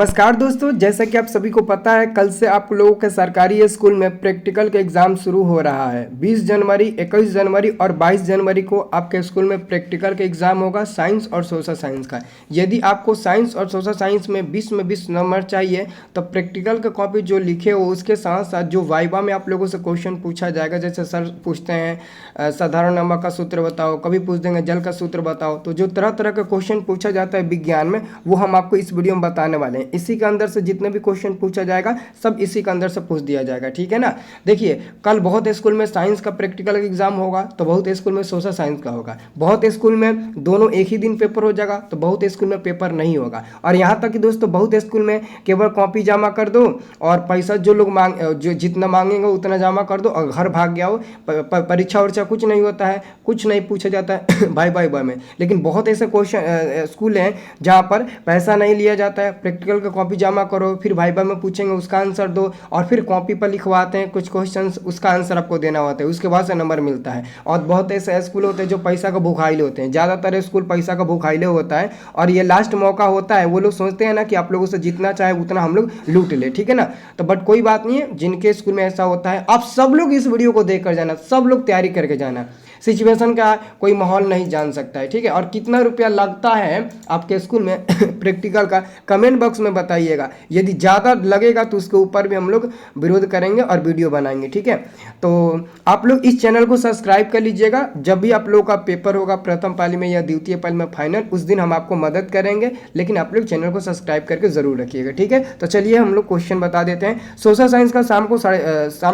नमस्कार दोस्तों, जैसा कि आप सभी को पता है कल से आप लोगों के सरकारी स्कूल में प्रैक्टिकल का एग्ज़ाम शुरू हो रहा है। 20 जनवरी, 21 जनवरी और 22 जनवरी को आपके स्कूल में प्रैक्टिकल का एग्ज़ाम होगा साइंस और सोशल साइंस का। यदि आपको साइंस और सोशल साइंस में 20 नंबर चाहिए तो प्रैक्टिकल का कॉपी जो लिखे हो उसके साथ साथ जो वाइवा में आप लोगों से क्वेश्चन पूछा जाएगा, जैसे सर पूछते हैं साधारण नंबर का सूत्र बताओ, कभी पूछ देंगे जल का सूत्र बताओ, तो जो तरह तरह का क्वेश्चन पूछा जाता है विज्ञान में वो हम आपको इस वीडियो में बताने वाले हैं। इसी के अंदर से जितने भी क्वेश्चन पूछा जाएगा सब इसी के अंदर से पूछ दिया जाएगा, ठीक है ना। देखिए, कल बहुत स्कूल में साइंस का प्रैक्टिकल एग्जाम होगा तो बहुत स्कूल में सोशल साइंस का होगा। बहुत स्कूल में दोनों एक ही दिन पेपर हो जाएगा तो बहुत स्कूल में पेपर नहीं होगा। और यहाँ तक कि दोस्तों बहुत स्कूल में केवल कॉपी जमा कर दो और पैसा जो लोग जो जितना मांगेंगे उतना जमा कर दो और घर भाग गया हो। परीक्षा वरीक्षा कुछ नहीं होता है, कुछ नहीं पूछा जाता है भाई भाई भाई में। लेकिन बहुत ऐसे क्वेश्चन स्कूल हैं जहाँ पर पैसा नहीं लिया जाता है, प्रैक्टिकल का कॉपी जमा करो, फिर वाइवा में पूछेंगे उसका आंसर दो और फिर कॉपी पर लिखवाते हैं कुछ क्वेश्चंस, उसका आंसर आपको देना होता है, उसके बाद से नंबर मिलता है। और बहुत ऐसे स्कूल होते हैं जो पैसा का भूखाइले होते हैं, ज़्यादातर स्कूल पैसा का भूखाइले होता है और ये लास्ट मौका होता है। वो लोग सोचते हैं ना कि आप लोगों से जितना चाहे उतना हम लोग लूट ले, ठीक है ना। तो बट कोई बात नहीं है, जिनके स्कूल में ऐसा होता है आप सब लोग इस वीडियो को देख कर जाना, सब लोग तैयारी करके जाना। सिचुएशन का कोई माहौल नहीं जान सकता है, ठीक है। और कितना रुपया लगता है आपके स्कूल में प्रैक्टिकल का कमेंट बॉक्स में बताइएगा। यदि ज़्यादा लगेगा तो उसके ऊपर भी हम लोग विरोध करेंगे और वीडियो बनाएंगे, ठीक है। तो आप लोग इस चैनल को सब्सक्राइब कर लीजिएगा। जब भी आप लोगों का पेपर होगा प्रथम पाली में या द्वितीय पाली में फाइनल, उस दिन हम आपको मदद करेंगे, लेकिन आप लोग चैनल को सब्सक्राइब करके ज़रूर रखिएगा, ठीक है। तो चलिए हम लोग क्वेश्चन बता देते हैं। सोशल साइंस का शाम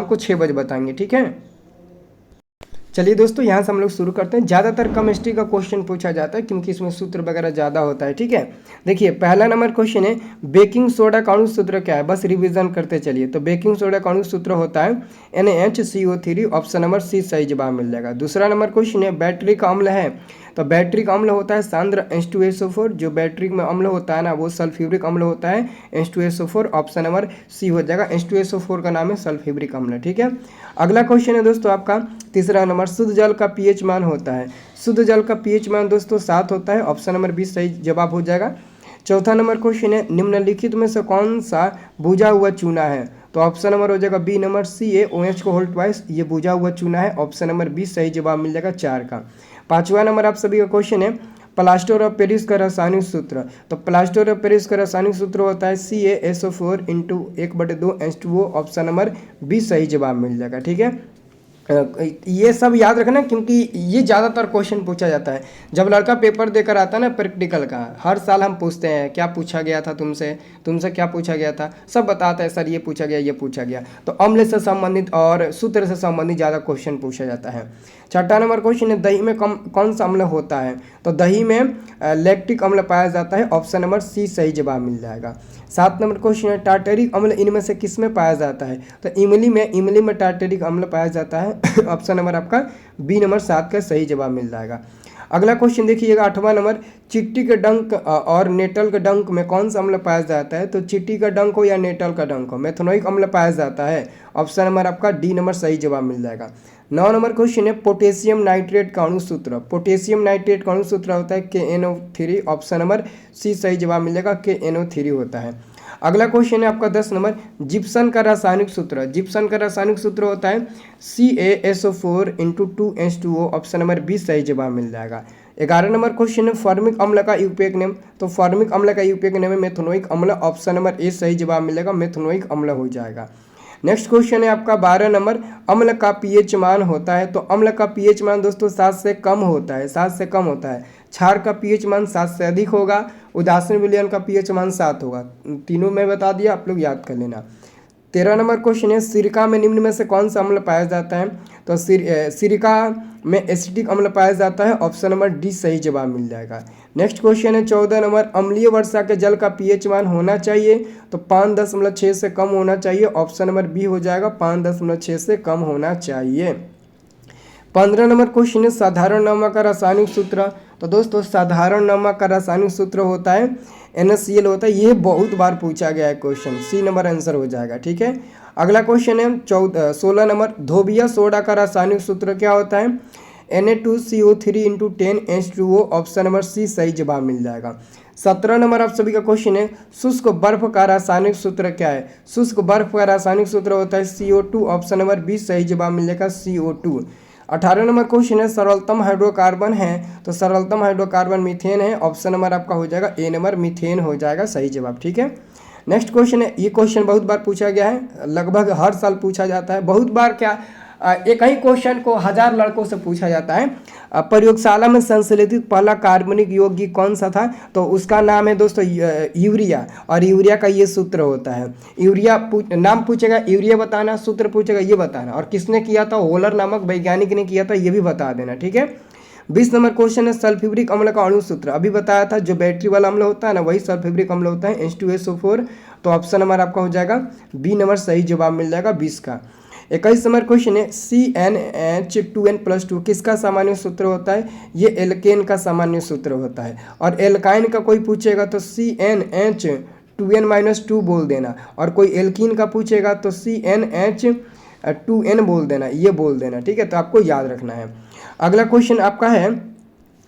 को 6 बजे बताएंगे, ठीक है। चलिए दोस्तों, यहाँ से हम लोग शुरू करते हैं। ज़्यादातर केमिस्ट्री का क्वेश्चन पूछा जाता है क्योंकि इसमें सूत्र वगैरह ज़्यादा होता है, ठीक है। देखिए, पहला नंबर क्वेश्चन है बेकिंग सोडा का अणु सूत्र क्या है, बस रिवीजन करते चलिए। तो बेकिंग सोडा का अणु सूत्र होता है NaHCO3, ऑप्शन नंबर सी सही जवाब मिल जाएगा। दूसरा नंबर क्वेश्चन है बैटरी का अम्ल है, तो बैटरिक अम्ल होता है सांद्र H2SO4। जो बैटरिक में अम्ल होता है ना वो सल्फ्यूरिक अम्ल होता है H2SO4, ऑप्शन नंबर सी हो जाएगा। H2SO4 का नाम है सल्फ्यूरिक अम्ल, ठीक है। अगला क्वेश्चन है दोस्तों आपका तीसरा नंबर, शुद्ध जल का pH मान होता है। शुद्ध जल का pH मान दोस्तों 7 होता है, ऑप्शन नंबर 20 सही जवाब हो जाएगा। चौथा नंबर क्वेश्चन है निम्नलिखित में से कौन सा बुझा हुआ चूना है, तो ऑप्शन नंबर हो जाएगा बी नंबर CaOH को होल ट्वाइस, ये बुझा हुआ चूना है, ऑप्शन नंबर 20 सही जवाब मिल जाएगा 4 का। पांचवा नंबर आप सभी का क्वेश्चन है प्लास्टर ऑफ पेरिस का रासायनिक सूत्र, तो प्लास्टर ऑफ पेरिस का रासायनिक सूत्र होता है CaSO4 × 1/2 H2O, ऑप्शन नंबर 20 सही जवाब मिल जाएगा, ठीक है। ये सब याद रखना क्योंकि ये ज़्यादातर क्वेश्चन पूछा जाता है। जब लड़का पेपर देकर आता है ना प्रैक्टिकल का, हर साल हम पूछते हैं क्या पूछा गया था तुमसे क्या पूछा गया था, सब बताता है सर ये पूछा गया ये पूछा गया। तो अम्ल से संबंधित और सूत्र से संबंधित ज़्यादा क्वेश्चन पूछा जाता है। छठा नंबर क्वेश्चन है दही में कौन सा अम्ल होता है, तो दही में लैक्टिक अम्ल पाया जाता है, ऑप्शन नंबर सी सही जवाब मिल जाएगा। 7 नंबर क्वेश्चन है टार्टेरिक अम्ल इनमें से किस में पाया जाता है, तो इमली में टार्टेरिक अम्ल पाया जाता है, ऑप्शन नंबर आपका बी नंबर 7 का सही जवाब मिल जाएगा। अगला क्वेश्चन देखिएगा 8वां नंबर, चिट्टी के डंक और नेटल के डंक में कौन सा अम्ल पाया जाता है, तो चिट्टी का डंक हो या नेटल का डंक हो मेथनोइक अम्ल पाया जाता है, ऑप्शन नंबर आपका डी नंबर सही जवाब मिल जाएगा। 9 नंबर क्वेश्चन है पोटेशियम नाइट्रेट का अणु सूत्र, पोटेशियम नाइट्रेट का अणु सूत्र होता है KNO3, ऑप्शन नंबर सी सही जवाब मिल जाएगा, KNO3 होता है। अगला क्वेश्चन है आपका 10 नंबर, जिप्सन का रासायनिक सूत्र, जिप्सन का रासायनिक सूत्र होता है CaSO4 × 2H2O, ऑप्शन नंबर 20 सही जवाब मिल जाएगा। 11 नंबर क्वेश्चन है फॉर्मिक अम्ल का यूपीएक नेम, तो फॉर्मिक अम्ल का यूपीएक नेम है मेथनोइक अम्ल, ऑप्शन नंबर ए सही जवाब मिलेगा, मेथनोइक अम्ल हो जाएगा। नेक्स्ट क्वेश्चन है आपका 12 नंबर, अम्ल का pH मान होता है, तो अम्ल का pH मान दोस्तों 7 से कम होता है, 7 से कम होता है। क्षार का pH मान 7 से अधिक होगा, उदासीन विलयन का pH मान 7 होगा। तीनों में बता दिया, आप लोग याद कर लेना। 13 नंबर क्वेश्चन है सिरका में निम्न में से कौन सा अम्ल पाया जाता है, तो सिरका में एसिटिक अम्ल पाया जाता है, ऑप्शन नंबर डी सही जवाब मिल जाएगा। नेक्स्ट क्वेश्चन है 14 नंबर, अम्लीय वर्षा के जल का pH मान होना चाहिए, तो 5.6 से कम होना चाहिए, ऑप्शन नंबर बी हो जाएगा, 5.6 से कम होना चाहिए। 15 नंबर क्वेश्चन है साधारण नमक का रासायनिक सूत्र, तो दोस्तों साधारण नमक का रासायनिक सूत्र होता है NaCl होता है, ये बहुत बार पूछा गया है क्वेश्चन, सी नंबर आंसर हो जाएगा, ठीक है। अगला क्वेश्चन है 16 नंबर, धोबिया सोडा का रासायनिक सूत्र क्या होता है Na2CO3 × 10H2O, option number C सही जवाब मिल जाएगा। 17 नंबर आप सभी का क्वेश्चन है, शुष्क बर्फ का रासायनिक सूत्र क्या है? शुष्क बर्फ का रासायनिक सूत्र होता है CO2। ऑप्शन नंबर 20 सही जवाब मिल जाएगा CO2। 18 नंबर क्वेश्चन है, सरलतम हाइड्रोकार्बन है, तो सरलतम हाइड्रोकार्बन मीथेन है। ऑप्शन नंबर आपका हो जाएगा ए नंबर, मीथेन हो जाएगा सही जवाब। ठीक है, नेक्स्ट क्वेश्चन है, ये क्वेश्चन बहुत बार पूछा गया है, लगभग हर साल पूछा जाता है। बहुत बार क्या, एक ही क्वेश्चन को 1000 लड़कों से पूछा जाता है। प्रयोगशाला में संश्लेषित पहला कार्बनिक यौगिक कौन सा था? तो उसका नाम है दोस्तों यूरिया, और यूरिया का ये सूत्र होता है। यूरिया नाम पूछेगा, यूरिया बताना, सूत्र पूछेगा ये बताना, और किसने किया था? होलर नामक वैज्ञानिक ने किया था, ये भी बता देना। ठीक है, 20 नंबर क्वेश्चन है, सल्फ्यूरिक अम्ल का अणु सूत्र अभी बताया था, जो बैटरी वाला अम्ल होता है ना, वही सल्फ्यूरिक अम्ल होता है, H2SO4। तो ऑप्शन नंबर आपका हो जाएगा बी नंबर, सही जवाब मिल जाएगा 20 का। 21 नंबर क्वेश्चन है, CnH2n+2 किसका सामान्य सूत्र होता है? ये एल्केन का सामान्य सूत्र होता है। और एल्काइन का कोई पूछेगा तो CnH2n-2 बोल देना, और कोई एल्कीन का पूछेगा तो CnH2n बोल देना, ये बोल देना। ठीक है, तो आपको याद रखना है। अगला क्वेश्चन आपका है,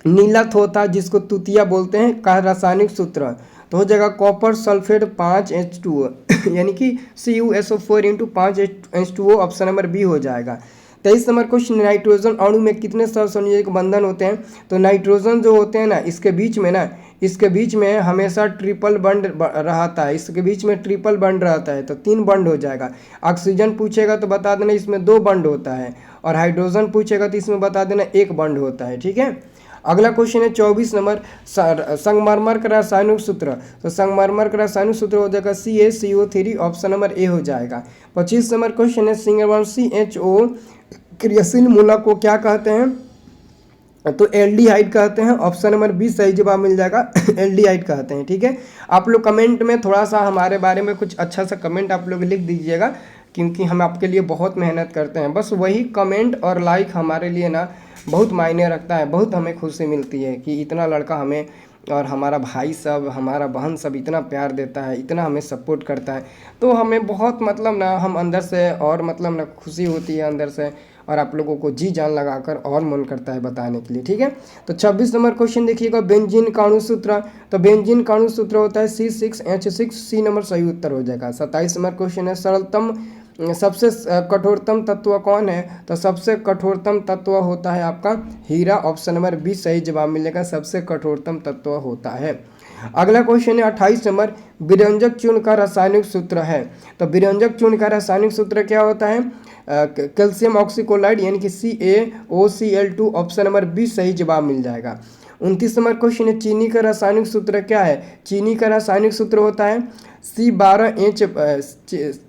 नीला थोथा जिसको तुतिया बोलते हैं का रासायनिक सूत्र, तो हो जाएगा कॉपर सल्फेट 5H2O यानी कि CuSO4 × 5H2O। Option number B हो जाएगा। 23 नंबर क्वेश्चन, नाइट्रोजन अणु में कितने सहसंयोजक बंधन होते हैं? तो नाइट्रोजन जो होते हैं ना, इसके बीच में हमेशा ट्रिपल बंड रहता है, इसके बीच में ट्रिपल बंड रहता है, तो 3 बंड हो जाएगा। ऑक्सीजन पूछेगा तो बता देना इसमें 2 बंड होता है, और हाइड्रोजन पूछेगा तो इसमें बता देना 1 बंड होता है। ठीक है, अगला क्वेश्चन है 24 नंबर, संगमरमर का रासायनिक सूत्र, तो संगमरमर का रासायनिक सूत्र हो जाएगा CaCO3। ऑप्शन नंबर ए हो जाएगा। 25 नंबर क्वेश्चन है, सिंगल CHO क्रियाशील मूलक को क्या कहते हैं? तो एल्डिहाइड कहते हैं। ऑप्शन नंबर बी सही जवाब मिल जाएगा, एल्डिहाइड कहते हैं। ठीक है, आप लोग कमेंट में थोड़ा सा हमारे बारे में कुछ अच्छा सा कमेंट आप लोग लिख दीजिएगा, क्योंकि हम आपके लिए बहुत मेहनत करते हैं। बस वही कमेंट और लाइक हमारे लिए ना बहुत मायने रखता है, बहुत हमें खुशी मिलती है कि इतना लड़का हमें और हमारा भाई सब, हमारा बहन सब इतना प्यार देता है, इतना हमें सपोर्ट करता है, तो हमें बहुत मतलब ना, हम अंदर से और मतलब ना खुशी होती है अंदर से, और आप लोगों को जी जान लगाकर और मन करता है बताने के लिए। ठीक है, तो 26 नंबर क्वेश्चन देखिएगा, बेंजीन का अणु सूत्र, तो बेंजीन का अणु सूत्र होता है C6H6। सी नंबर सही उत्तर हो जाएगा। 27 नंबर क्वेश्चन है, सरलतम सबसे कठोरतम तत्व कौन है? तो सबसे कठोरतम तत्व होता है आपका हीरा। ऑप्शन नंबर बी सही जवाब मिलेगा, सबसे कठोरतम तत्व होता है। अगला क्वेश्चन है 28 नंबर, विरंजक चूर्ण का रासायनिक सूत्र है, तो विरंजक चूर्ण का रासायनिक सूत्र क्या होता है? कैल्शियम ऑक्सीक्लोराइड यानी कि CaOCl2। ऑप्शन नंबर बी सही जवाब मिल जाएगा। 29 नंबर क्वेश्चन है, चीनी का रासायनिक सूत्र क्या है? चीनी का रासायनिक सूत्र होता है C12H,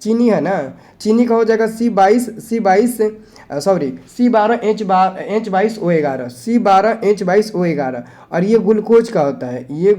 चीनी है ना, चीनी का हो जाएगा C12H22O11, C12H22O11। और ये ग्लूकोज का होता है, ये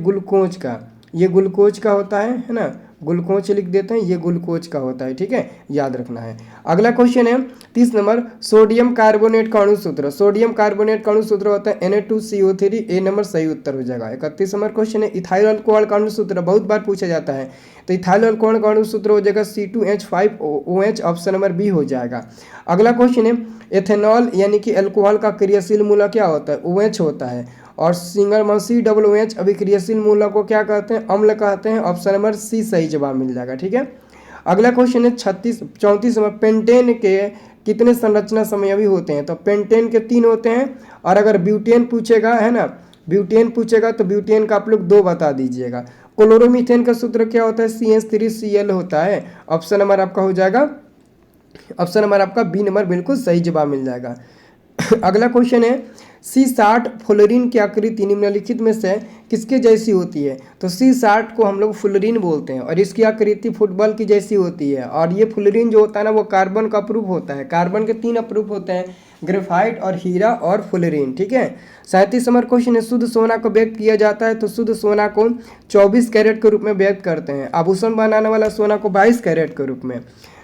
ग्लूकोज का होता है ना, ग्लूकोज लिख देते हैं, ये ग्लूकोज का होता है। ठीक है, याद रखना है। अगला क्वेश्चन है 30 नंबर, सोडियम कार्बोनेट का अणु सूत्र, सोडियम कार्बोनेट का अणु सूत्र होता है Na2CO3। ए नंबर सही उत्तर हो जाएगा। 31 नंबर क्वेश्चन है, इथाइल अल्कोहल का अणु सूत्र बहुत बार पूछा जाता है, तो इथाइल अल्कोहल का अणु सूत्र हो जाएगा C2H5OH। ऑप्शन नंबर बी हो जाएगा। अगला क्वेश्चन है, एथेनॉल यानी कि अल्कोहल का क्रियाशील मूलक क्या होता है? OH होता है। और सिंगल COOH अभिक्रियाशील मूलक को क्या कहते हैं? अम्ल कहते हैं। ऑप्शन नंबर सी सही जवाब मिल जाएगा। ठीक है, अगला क्वेश्चन है 34 नंबर, पेंटेन के कितने संरचना समयवी होते हैं? तो पेंटेन के 3 होते हैं, और अगर ब्यूटेन पूछेगा है ना, ब्यूटेन पूछेगा तो ब्यूटेन का आप लोग 2 बता दीजिएगा। क्लोरोमीथेन का सूत्र क्या होता है? CH3Cl होता है। ऑप्शन नंबर आपका हो जाएगा, ऑप्शन नंबर आपका बी नंबर बिल्कुल सही जवाब मिल जाएगा। अगला क्वेश्चन है, C60 फ्लोरीन की आकृति निम्नलिखित में से किसके जैसी होती है? तो C60 को हम लोग फ्लोरीन बोलते हैं, और इसकी आकृति फुटबॉल की जैसी होती है। और ये फ्लोरीन जो होता है ना, वो कार्बन का अप्रूप होता है। कार्बन के 3 अप्रूप होते हैं, ग्रेफाइट और हीरा और फ्लोरीन। ठीक है, 37 नंबर क्वेश्चन है, शुद्ध सोना को व्यक्त किया जाता है, तो शुद्ध सोना को 24 कैरेट के रूप में व्यक्त करते हैं। आभूषण बनाने वाला सोना को 22 कैरेट के रूप में।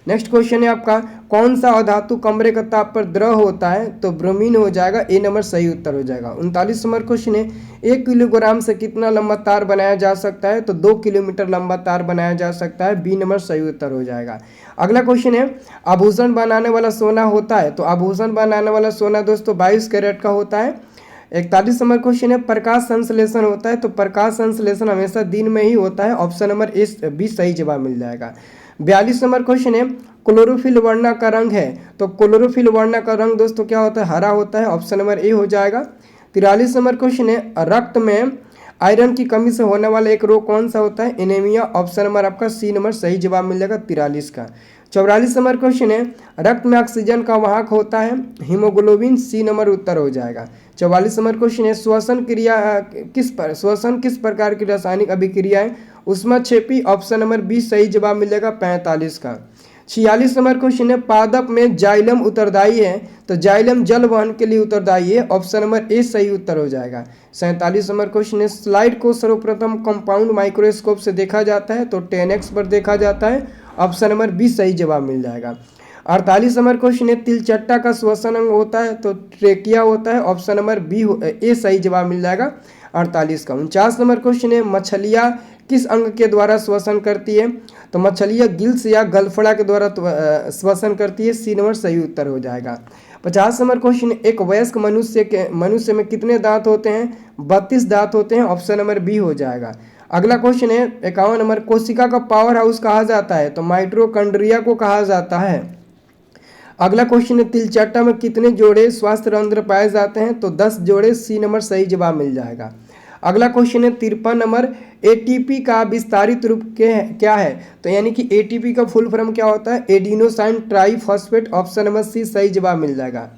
नेक्स्ट क्वेश्चन है आपका, कौन सा अधातु कमरे का ताप पर द्रव होता है? तो ब्रोमीन हो जाएगा। ए नंबर सही उत्तर हो जाएगा। 39 नंबर क्वेश्चन है, 1 किलोग्राम से कितना लंबा तार बनाया जा सकता है? तो 2 किलोमीटर लंबा तार बनाया जा सकता है। बी नंबर सही उत्तर हो जाएगा। अगला क्वेश्चन है, आभूषण बनाने वाला सोना होता है, तो आभूषण बनाने वाला सोना दोस्तों 22 कैरेट का होता है। 41 नंबर क्वेश्चन है प्रकाश संश्लेषण होता है, तो प्रकाश संश्लेषण हमेशा दिन में ही होता है, ऑप्शन नंबर ए बी सही जवाब मिल जाएगा। 42 नंबर क्वेश्चन है क्लोरोफिल वर्ण का रंग है, तो क्लोरोफिल वर्ण का रंग दोस्तों क्या होता है, हरा होता है, ऑप्शन नंबर ए हो जाएगा। 43 नंबर क्वेश्चन है रक्त में आयरन की कमी से होने वाला एक रोग कौन सा होता है, एनीमिया, ऑप्शन नंबर आपका सी नंबर सही जवाब मिल जाएगा 43 का। 44 नंबर क्वेश्चन है रक्त में ऑक्सीजन का वाहक होता है, हीमोग्लोबिन, सी नंबर उत्तर हो जाएगा। 44 नंबर क्वेश्चन है श्वसन किस प्रकार की रासायनिक अभिक्रिया है, ऊष्माक्षेपी, ऑप्शन नंबर बी सही जवाब मिल जाएगा 45 का। 46 नंबर क्वेश्चन है पादप में जाइलम उत्तरदायी है, तो जाइलम जल वहन के लिए उत्तरदायी है, ऑप्शन नंबर ए सही उत्तर हो जाएगा। 47 नंबर क्वेश्चन है स्लाइड को सर्वप्रथम कंपाउंड माइक्रोस्कोप से देखा जाता है, तो 10x पर देखा जाता है, ऑप्शन नंबर बी सही जवाब मिल जाएगा। 48 नंबर क्वेश्चन है तिलचट्टा का श्वसन अंग होता है, तो ट्रेकिया होता है, ऑप्शन नंबर बी ए सही जवाब मिल जाएगा 48 का। 49 नंबर क्वेश्चन है मछलियाँ किस अंग के द्वारा श्वसन करती है, तो मछलियाँ गिल्स या गलफड़ा के द्वारा श्वसन करती है, सी नंबर सही उत्तर हो जाएगा। 50 नंबर क्वेश्चन एक वयस्क मनुष्य में कितने दांत होते हैं, 32 दांत होते हैं, ऑप्शन नंबर बी हो जाएगा। अगला क्वेश्चन है 51 नंबर कोशिका का पावर हाउस कहा जाता है, तो माइटोकॉन्ड्रिया को कहा जाता है। अगला क्वेश्चन है तिलचट्टा में कितने जोड़े स्वास्थ्य रंध्र पाए जाते हैं, तो 10 जोड़े, सी नंबर सही जवाब मिल जाएगा। अगला क्वेश्चन है 53 नंबर एटीपी का विस्तारित रूप क्या है, तो यानी कि एटीपी का फुल फॉर्म क्या होता है, adenosine triphosphate, option number C सही जवाब मिल जाएगा।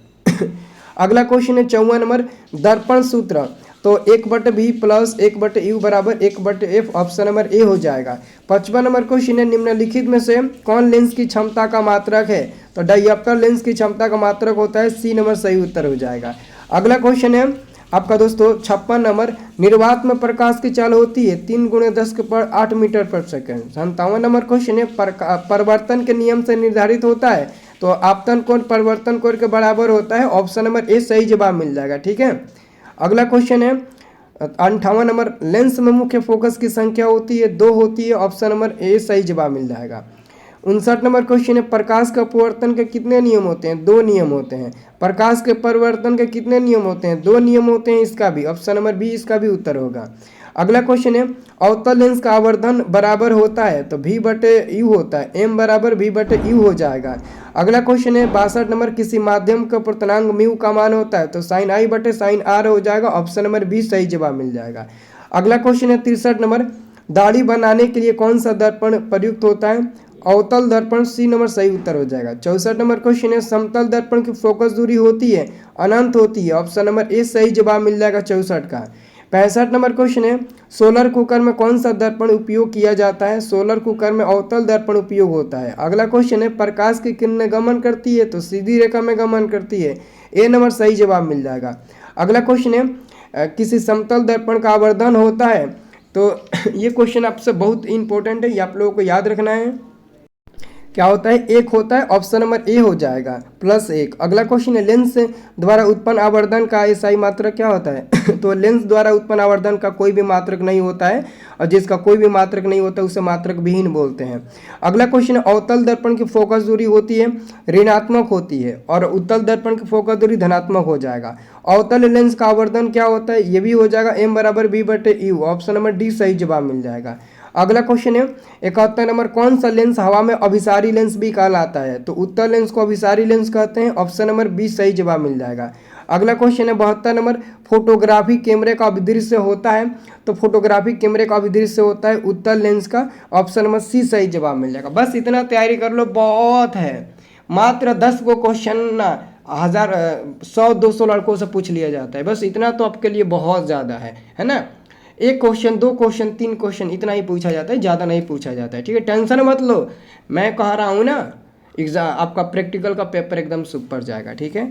अगला क्वेश्चन है 54 नंबर दर्पण सूत्र, तो 1/v प्लस 1/u बराबर 1/f, ऑप्शन नंबर ए हो जाएगा। 55 नंबर क्वेश्चन है निम्नलिखित में से कौन लेंस की क्षमता का मात्रक है, तो डायप्टर लेंस की क्षमता का मात्रक होता है, सी नंबर सही उत्तर हो जाएगा। अगला क्वेश्चन है आपका दोस्तों 56 नंबर निर्वात में प्रकाश की चाल होती है 3 × 10⁸ मीटर पर सेकेंड। 57 नंबर क्वेश्चन है परिवर्तन के नियम से निर्धारित होता है, तो आपतन कोण परिवर्तन कोण के बराबर होता है, ऑप्शन नंबर ए सही जवाब मिल जाएगा। ठीक है। अगला क्वेश्चन है 58 नंबर लेंस में मुख्य फोकस की संख्या होती है 2 होती है, ऑप्शन नंबर ए सही जवाब मिल जाएगा। 59 नंबर क्वेश्चन है प्रकाश का परिवर्तन के कितने नियम होते हैं, 2 नियम होते हैं। प्रकाश के परिवर्तन के कितने नियम होते हैं, 2 नियम होते हैं, इसका भी ऑप्शन नंबर बी इसका भी उत्तर होगा। अगला क्वेश्चन है अवतल लेंस का आवर्धन बराबर होता है, तो v/u होता है, m बराबर v/u हो जाएगा। अगला क्वेश्चन है 62 नंबर किसी माध्यम का पूर्णांक म्यू का मान होता है, तो sin i/sin r हो जाएगा, ऑप्शन नंबर बी सही जवाब मिल जाएगा। अगला क्वेश्चन है 63 नंबर दाढ़ी बनाने के लिए कौन सा दर्पण प्रयुक्त होता है, अवतल दर्पण, सी नंबर सही उत्तर हो जाएगा। 64 नंबर क्वेश्चन है समतल दर्पण की फोकस दूरी होती है अनंत होती है, ऑप्शन नंबर ए सही जवाब मिल जाएगा 64 का। 65 नंबर क्वेश्चन है सोलर कुकर में कौन सा दर्पण उपयोग किया जाता है, सोलर कुकर में अवतल दर्पण उपयोग होता है। अगला क्वेश्चन है प्रकाश की किरणें गमन करती है, तो सीधी रेखा में गमन करती है, ए नंबर सही जवाब मिल जाएगा। अगला क्वेश्चन है किसी समतल दर्पण का आवर्धन होता है, तो ये क्वेश्चन आपसे बहुत इंपॉर्टेंट है, ये आप लोगों को याद रखना है। क्या होता है, 1 होता है, ऑप्शन नंबर ए हो जाएगा +1। अगला क्वेश्चन है लेंस द्वारा उत्पन्न आवर्धन का एसआई मात्रक क्या होता है तो लेंस द्वारा उत्पन्न आवर्धन का कोई भी मात्रक नहीं होता है, और जिसका कोई भी मात्रक नहीं होता उसे मात्रक विहीन बोलते हैं। अगला क्वेश्चन है अवतल दर्पण की फोकस दूरी होती है ऋणात्मक होती है, और उत्तल दर्पण की फोकस दूरी धनात्मक हो जाएगा। अवतल लेंस का आवर्धन क्या होता है, ये भी हो जाएगा m बराबर v/u, ऑप्शन नंबर डी सही जवाब मिल जाएगा। अगला क्वेश्चन है 71 नंबर कौन सा लेंस हवा में अभिसारी लेंस भी कहलाता है, तो उत्तल लेंस को अभिसारी लेंस कहते हैं, ऑप्शन नंबर बी सही जवाब मिल जाएगा। अगला क्वेश्चन है 72 नंबर फोटोग्राफी कैमरे का अभिदृश्य होता है, तो फोटोग्राफी कैमरे का अभिदृश्य होता है उत्तल लेंस का, ऑप्शन नंबर सी सही जवाब मिल जाएगा। बस इतना तैयारी कर लो, बहुत है, मात्र 10 को क्वेश्चन ना 100-200 लड़कों से पूछ लिया जाता है, बस इतना तो आपके लिए बहुत ज़्यादा है ना। 1 क्वेश्चन 2 क्वेश्चन 3 क्वेश्चन इतना ही पूछा जाता है, ज़्यादा नहीं पूछा जाता है। ठीक है, टेंशन मत लो, मैं कह रहा हूँ ना, एग्जाम आपका प्रैक्टिकल का पेपर एकदम सुपर जाएगा। ठीक है।